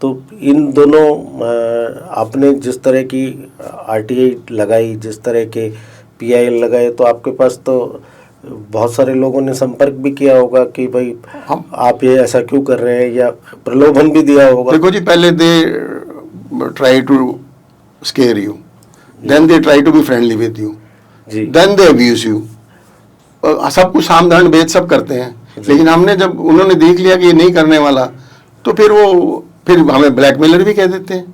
तो इन दोनों आपने जिस तरह की आरटीआई लगाई, जिस तरह के पीआई लगाए, तो आपके पास तो बहुत सारे लोगों ने संपर्क भी किया होगा कि भाई आप ये ऐसा क्यों कर रहे हैं, या प्रलोभन भी दिया होगा। देखो जी, पहले they try to scare you, then they try to be friendly with you, then they abuse you. सब कुछ साम दांड भेद सब करते हैं, लेकिन हमने जब उन्होंने देख लिया कि ये नहीं करने वाला, तो फिर हमें ब्लैकमेलर भी कह देते हैं।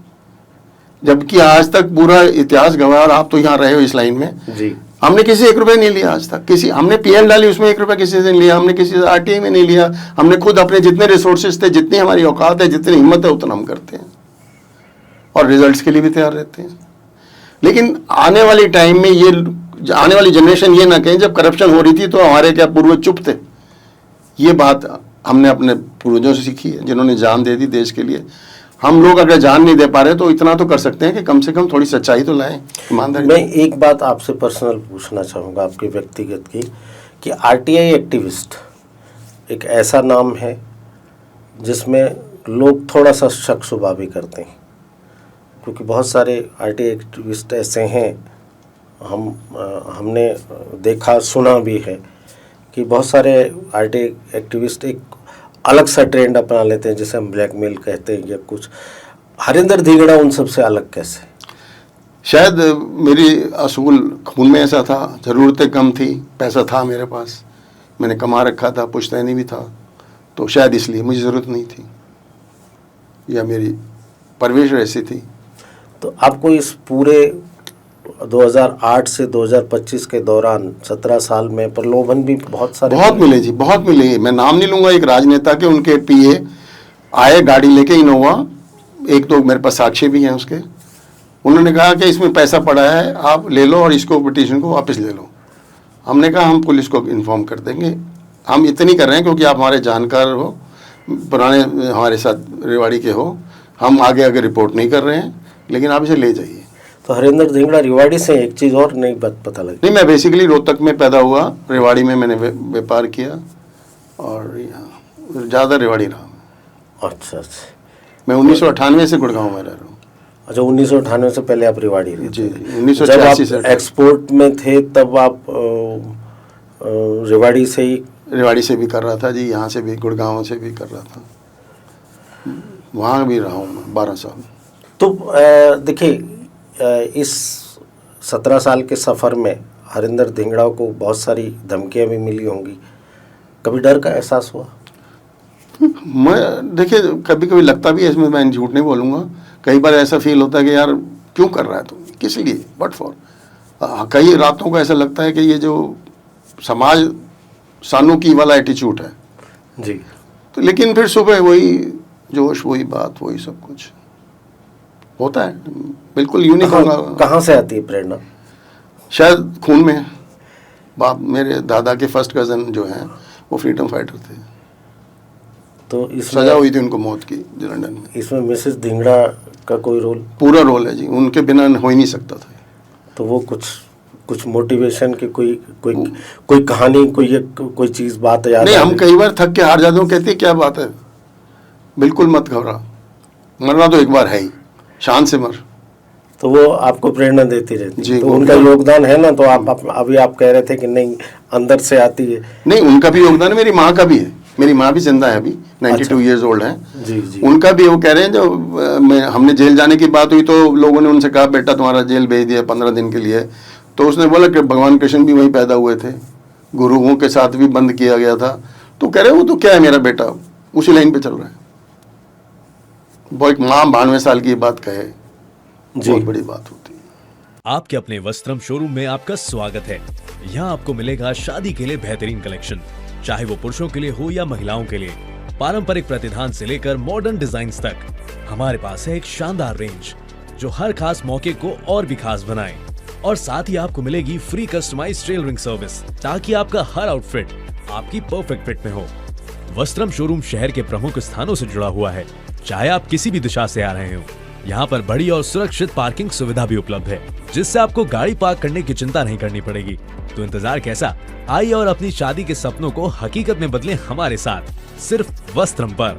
जबकि आज तक पूरा इतिहास गवाह, और आप तो यहाँ रहे हो इस लाइन में जी, हमने किसी से 1 रुपया नहीं लिया आज तक। हमने पीएल डाली, उसमें 1 रुपया किसी से नहीं लिया, हमने किसी से आरटीआई में नहीं लिया। हमने खुद अपने जितने रिसोर्सेज थे, जितनी हमारी औकात है, जितनी हिम्मत है, उतना हम करते हैं और रिजल्ट्स के लिए भी तैयार रहते हैं। लेकिन आने वाली टाइम में आने वाली जनरेशन ये ना कहें जब करप्शन हो रही थी तो हमारे क्या पूर्वज चुप थे। ये बात हमने अपने पूर्वजों से सीखी है, जिन्होंने जान दे दी देश के लिए। हम लोग अगर जान नहीं दे पा रहे तो इतना तो कर सकते हैं कि कम से कम थोड़ी सच्चाई तो लाएं, ईमानदारी। मैं एक बात आपसे पर्सनल पूछना चाहूँगा, आपके व्यक्तिगत की, कि आरटीआई एक्टिविस्ट एक ऐसा नाम है जिसमें लोग थोड़ा सा शक शुबा भी करते हैं, क्योंकि बहुत सारे आरटीआई एक्टिविस्ट ऐसे हैं, हमने देखा सुना भी है कि बहुत सारे आरटीआई एक्टिविस्ट एक अलग सा ट्रेंड अपना लेते हैं, जिसे हम ब्लैकमेल कहते हैं या कुछ। हरिंदर धिंगड़ा उन सबसे अलग कैसे? शायद मेरी असूल खून में ऐसा था, ज़रूरतें कम थी, पैसा था मेरे पास, मैंने कमा रखा था, पुश्तैनी भी था, तो शायद इसलिए मुझे ज़रूरत नहीं थी, या मेरी परवरिश ऐसी थी। तो आपको इस पूरे 2008 से 2025 के दौरान 17 साल में प्रलोभन भी बहुत मिले जी, बहुत मिले। मैं नाम नहीं लूँगा, एक राजनेता के उनके पीए आए गाड़ी लेके, इनोवा, एक तो मेरे पास साक्षी भी हैं उसके। उन्होंने कहा कि इसमें पैसा पड़ा है, आप ले लो और इसको पिटीशन को वापस ले लो। हमने कहा हम पुलिस को इन्फॉर्म कर देंगे, हम इतनी कर रहे हैं क्योंकि आप हमारे जानकार हो, पुराने हमारे साथ रेवाड़ी के हो, हम आगे रिपोर्ट नहीं कर रहे हैं, लेकिन आप इसे ले जाइए। तो हरिंदर धिंगड़ा रेवाड़ी से, एक चीज़ और नहीं पता लगी? नहीं, मैं बेसिकली रोहतक में पैदा हुआ, रेवाड़ी में मैंने व्यापार किया और यहाँ ज़्यादा रेवाड़ी रहा। अच्छा, मैं 1998 से गुड़गांव में रह रहा हूँ। अच्छा, 1998 से पहले आप रेवाड़ी रहे? जी, 1986 से। एक्सपोर्ट में थे तब आप रेवाड़ी से भी कर रहा था जी, यहाँ से भी, गुड़गांव से भी कर रहा था, वहाँ भी रहा हूँ मैं 12 साल। तो देखिए, इस 17 साल के सफ़र में हरिंदर धिंगड़ा को बहुत सारी धमकियाँ भी मिली होंगी, कभी डर का एहसास हुआ? मैं देखिए, कभी कभी लगता भी है, इसमें मैं झूठ नहीं बोलूँगा, कई बार ऐसा फील होता है कि यार क्यों कर रहा है तुम, किस लिए, बट फॉर। कई रातों को ऐसा लगता है कि ये जो समाज सानू की वाला एटीट्यूड है जी, तो, लेकिन फिर सुबह वही जोश, वही बात, वही सब कुछ होता है, बिल्कुल यूनिक होगा। कहाँ से आती है प्रेरणा? शायद खून में है। बाप, मेरे दादा के फर्स्ट कज़न जो हैं वो फ्रीडम फाइटर थे, तो सजा हुई थी उनको मौत की लंदन में। इसमें मिसेस धिंगड़ा का कोई रोल? पूरा रोल है जी, उनके बिना हो ही नहीं सकता था। तो वो कुछ मोटिवेशन की कोई कहानी, कोई चीज़, बात याद? नहीं, हम कई बार थक के हार जाते हैं, कहते हैं क्या बात है, बिल्कुल मत घबरा, मरना तो एक बार है ही, शान से मर। तो वो आपको प्रेरणा देती रहती जी, है, तो उनका योगदान है ना। तो अभी आप कह रहे थे कि नहीं, अंदर से आती है। नहीं, उनका भी योगदान है, मेरी माँ का भी है, मेरी माँ भी जिंदा है अभी, 92 ईयर्स ओल्ड हैं जी जी। उनका भी, वो कह रहे हैं जब हमने जेल जाने की बात हुई तो लोगों ने उनसे कहा बेटा तुम्हारा जेल भेज दिया 15 दिन के लिए, तो उसने बोला कि भगवान कृष्ण भी वहीं पैदा हुए थे, गुरुओं के साथ भी बंद किया गया था, तो कह रहे वो तो क्या है, मेरा बेटा उसी लाइन पे चल रहा है। वो एक माँ 92 साल की बात कहे, बहुत बड़ी बात होती है। आपके अपने वस्त्रम शोरूम में आपका स्वागत है। यहाँ आपको मिलेगा शादी के लिए बेहतरीन कलेक्शन, चाहे वो पुरुषों के लिए हो या महिलाओं के लिए, पारंपरिक प्रतिधान से लेकर मॉडर्न डिजाइन्स तक। हमारे पास है एक शानदार रेंज जो हर खास मौके को और भी खास बनाए, और साथ ही आपको मिलेगी फ्री कस्टमाइज्ड टेलरिंग सर्विस, ताकि आपका हर आउटफिट आपकी परफेक्ट फिट में हो। वस्त्रम शोरूम शहर के प्रमुख स्थानों से जुड़ा हुआ है, चाहे आप किसी भी दिशा से आ रहे हो। यहाँ पर बड़ी और सुरक्षित पार्किंग सुविधा भी उपलब्ध है, जिससे आपको गाड़ी पार्क करने की चिंता नहीं करनी पड़ेगी। तो इंतजार कैसा, आइए और अपनी शादी के सपनों को हकीकत में बदलें हमारे साथ, सिर्फ वस्त्रम पर।